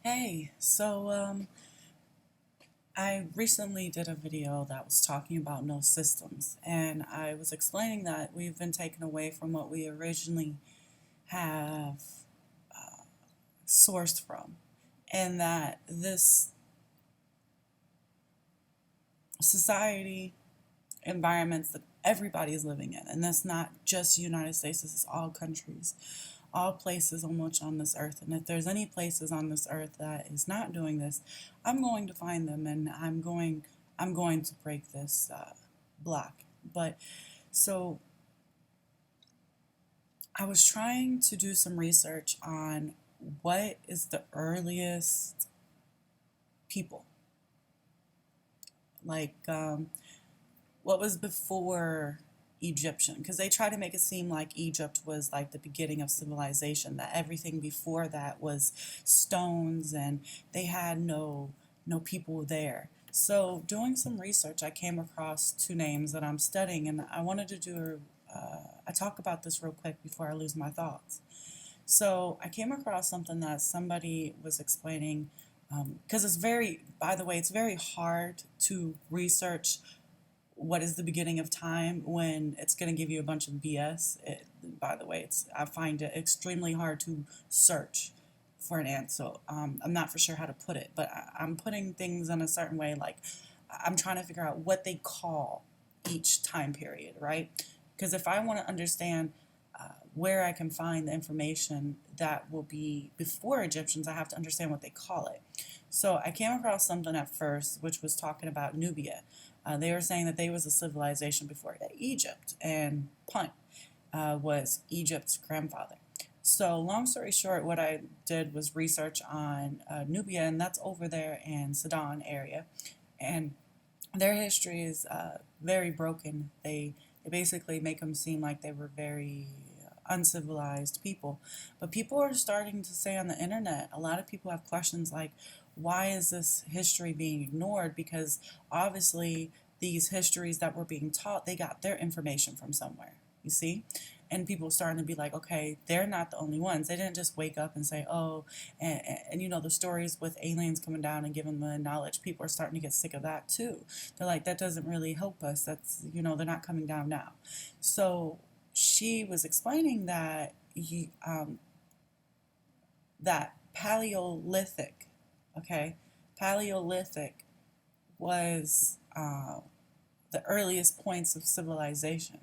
Hey, I recently did a video that was talking about no systems, and I was explaining that we've been taken away from what we originally have sourced from, and that this society, environments that everybody is living in, and that's not just the United States, this is all countries, all places on which on this earth. And if there's any places on this earth that is not doing this, I'm going to find them, and I'm going to break this block. But so I was trying to do some research on what is the earliest people, like what was before Egyptian, because they try to make it seem like Egypt was like the beginning of civilization, that everything before that was stones and they had no people there. So doing some research, I came across two names that I'm studying, and I wanted to do I talk about this real quick before I lose my thoughts. So I came across something that somebody was explaining, because it's very, by the way, it's very hard to research what is the beginning of time when it's going to give you a bunch of BS. By the way, I find it extremely hard to search for an answer. I'm not for sure how to put it, but I'm putting things in a certain way. Like I'm trying to figure out what they call each time period, right? Because if I want to understand where I can find the information that will be before Egyptians, I have to understand what they call it. So I came across something at first, which was talking about Nubia. They were saying that they was a civilization before Egypt, and Punt was Egypt's grandfather. So long story short, what I did was research on Nubia, and that's over there in Sudan area, and their history is very broken. They basically make them seem like they were very uncivilized people. But people are starting to say on the internet, a lot of people have questions like, why is this history being ignored? Because obviously these histories that were being taught, they got their information from somewhere, you see? And people starting to be like, okay, they're not the only ones. They didn't just wake up and say, oh, and you know, the stories with aliens coming down and giving the knowledge, people are starting to get sick of that too. They're like, that doesn't really help us. That's, you know, they're not coming down now. So she was explaining that that Paleolithic, okay, Paleolithic was the earliest points of civilization.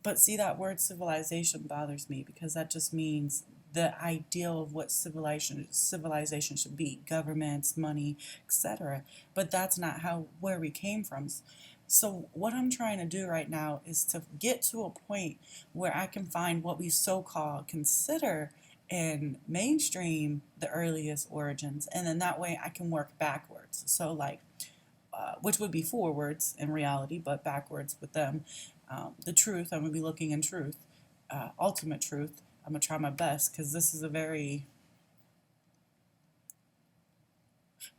But see, that word civilization bothers me because that just means the ideal of what civilization should be, governments, money, etc. But that's not where we came from. So what I'm trying to do right now is to get to a point where I can find what we so-called consider in mainstream the earliest origins, and then that way I can work backwards. So like, which would be forwards in reality, but backwards with them. The truth, I'm going to be looking in truth, ultimate truth. I'm going to try my best because this is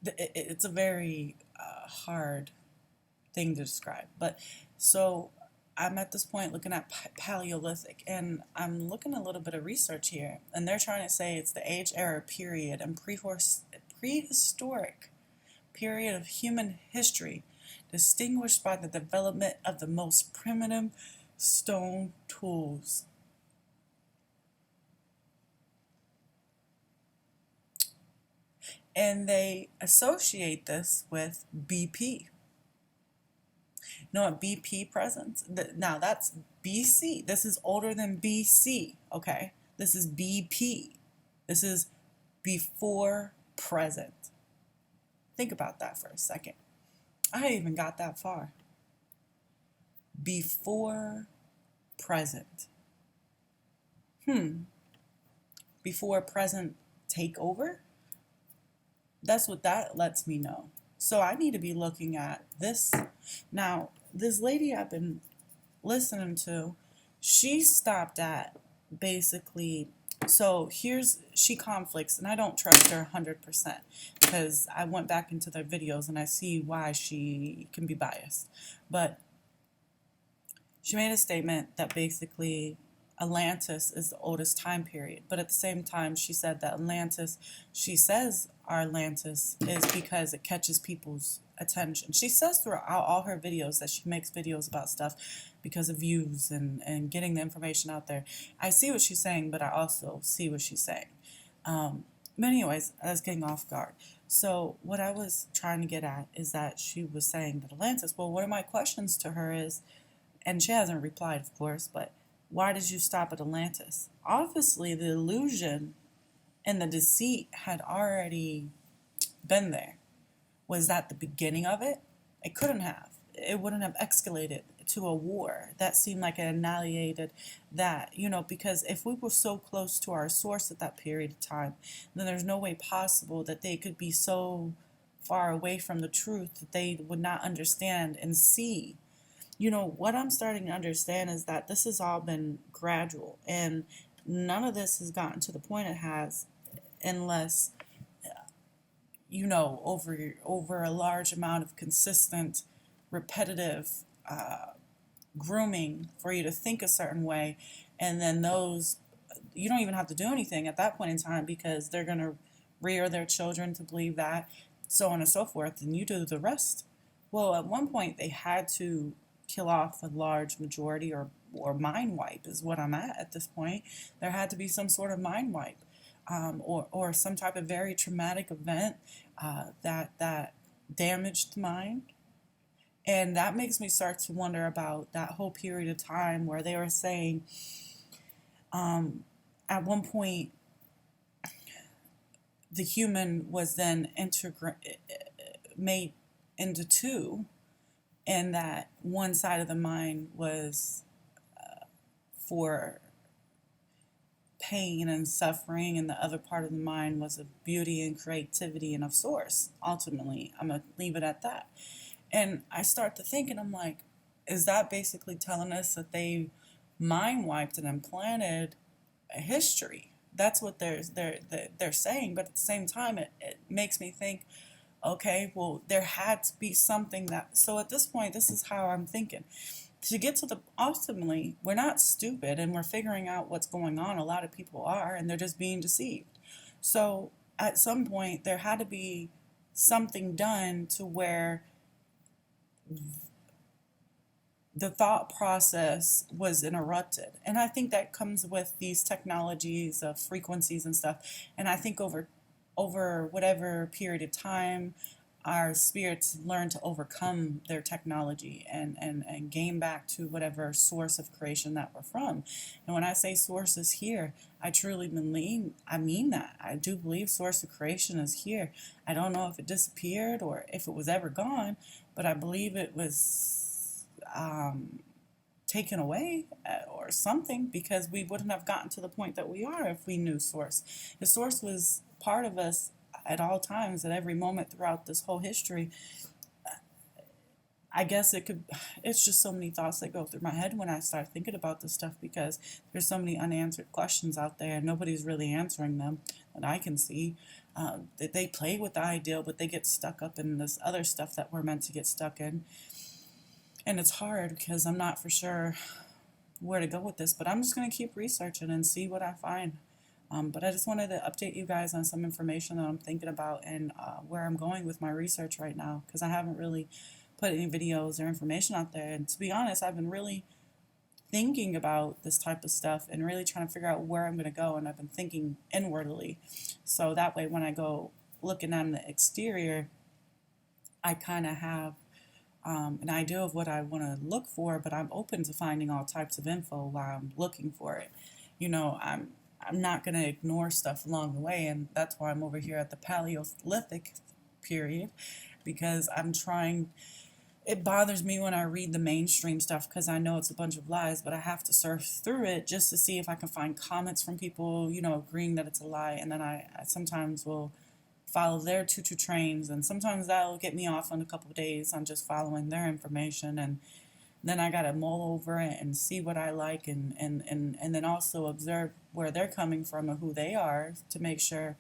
it's a very hard thing to describe. But so I'm at this point looking at Paleolithic, and I'm looking a little bit of research here, and they're trying to say it's the age era period and prehistoric period of human history distinguished by the development of the most primitive stone tools. And they associate this with BP. You know what BP presents? Now that's BC. This is older than BC, okay? This is BP. This is before present. Think about that for a second. I even got that far. Before present. Before present takeover? That's what that lets me know. So I need to be looking at this. Now, this lady I've been listening to, she stopped at basically, so she conflicts, and I don't trust her 100% because I went back into their videos and I see why she can be biased. But she made a statement that basically Atlantis is the oldest time period. But at the same time, she said that Atlantis, she says our Atlantis is because it catches people's attention. She says throughout all her videos that she makes videos about stuff because of views and getting the information out there. I see what she's saying, but I also see what she's saying. But anyways, I was getting off guard. So what I was trying to get at is that she was saying that Atlantis, well, one of my questions to her is, and she hasn't replied, of course, but why did you stop at Atlantis? Obviously, the illusion and the deceit had already been there. Was that the beginning of it? It couldn't have. It wouldn't have escalated to a war. That seemed like it annihilated that, because if we were so close to our source at that period of time, then there's no way possible that they could be so far away from the truth that they would not understand and see. What I'm starting to understand is that this has all been gradual, and none of this has gotten to the point it has unless, over a large amount of consistent, repetitive grooming for you to think a certain way, and then you don't even have to do anything at that point in time because they're going to rear their children to believe that, so on and so forth, and you do the rest. Well, at one point they had to kill off a large majority, or mind wipe is what I'm at this point. There had to be some sort of mind wipe, or some type of very traumatic event that damaged the mind. And that makes me start to wonder about that whole period of time where they were saying at one point the human was then made into two, and that one side of the mind was for pain and suffering, and the other part of the mind was of beauty and creativity and of source. Ultimately, I'm going to leave it at that. And I start to think, and I'm like, is that basically telling us that they mind wiped and implanted a history? That's what they're saying. But at the same time, it makes me think, okay, well, there had to be something that, so at this point, this is how I'm thinking. To get to ultimately, we're not stupid and we're figuring out what's going on. A lot of people are, and they're just being deceived. So at some point, there had to be something done to where the thought process was interrupted. And I think that comes with these technologies of frequencies and stuff. And I think over whatever period of time, our spirits learn to overcome their technology and gain back to whatever source of creation that we're from. And when I say source is here, I truly mean that. I do believe source of creation is here. I don't know if it disappeared or if it was ever gone, but I believe it was taken away or something, because we wouldn't have gotten to the point that we are if we knew source. The source was part of us at all times, at every moment throughout this whole history. I guess it's just so many thoughts that go through my head when I start thinking about this stuff, because there's so many unanswered questions out there and nobody's really answering them that I can see. They play with the ideal, but they get stuck up in this other stuff that we're meant to get stuck in. And it's hard because I'm not for sure where to go with this, but I'm just going to keep researching and see what I find. But I just wanted to update you guys on some information that I'm thinking about and where I'm going with my research right now, because I haven't really put any videos or information out there. And to be honest, I've been really thinking about this type of stuff and really trying to figure out where I'm going to go. And I've been thinking inwardly. So that way, when I go looking on the exterior, I kind of have an idea of what I want to look for, but I'm open to finding all types of info while I'm looking for it. I'm not going to ignore stuff along the way, and that's why I'm over here at the Paleolithic period, because I'm trying. It bothers me when I read the mainstream stuff because I know it's a bunch of lies, but I have to surf through it just to see if I can find comments from people, agreeing that it's a lie, and then I sometimes will follow their choo-choo trains, and sometimes that'll get me off on a couple of days on just following their information, and then I got to mull over it and see what I like, and then also observe where they're coming from and who they are to make sure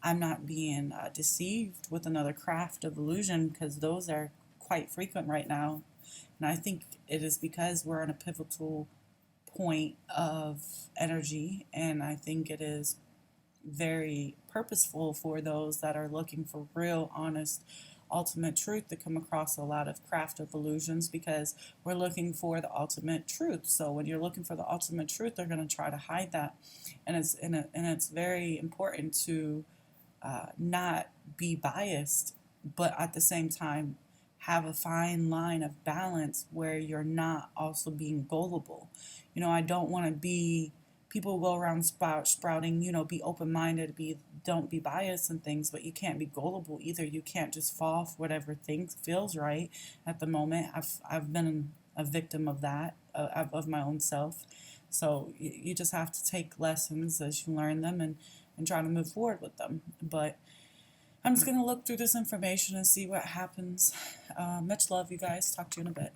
I'm not being deceived with another craft of illusion, because those are quite frequent right now. And I think it is because we're in a pivotal point of energy, and I think it is very purposeful for those that are looking for real, honest, ultimate truth to come across a lot of craft of illusions, because we're looking for the ultimate truth. So when you're looking for the ultimate truth, they're going to try to hide that, and it's very important to not be biased, but at the same time have a fine line of balance where you're not also being gullible. I don't want to be, people go around sprouting, be open-minded, don't be biased and things, but you can't be gullible either. You can't just fall for whatever thing feels right at the moment. I've been a victim of that, of my own self. So you just have to take lessons as you learn them, and try to move forward with them. But I'm just going to look through this information and see what happens. Much love, you guys. Talk to you in a bit.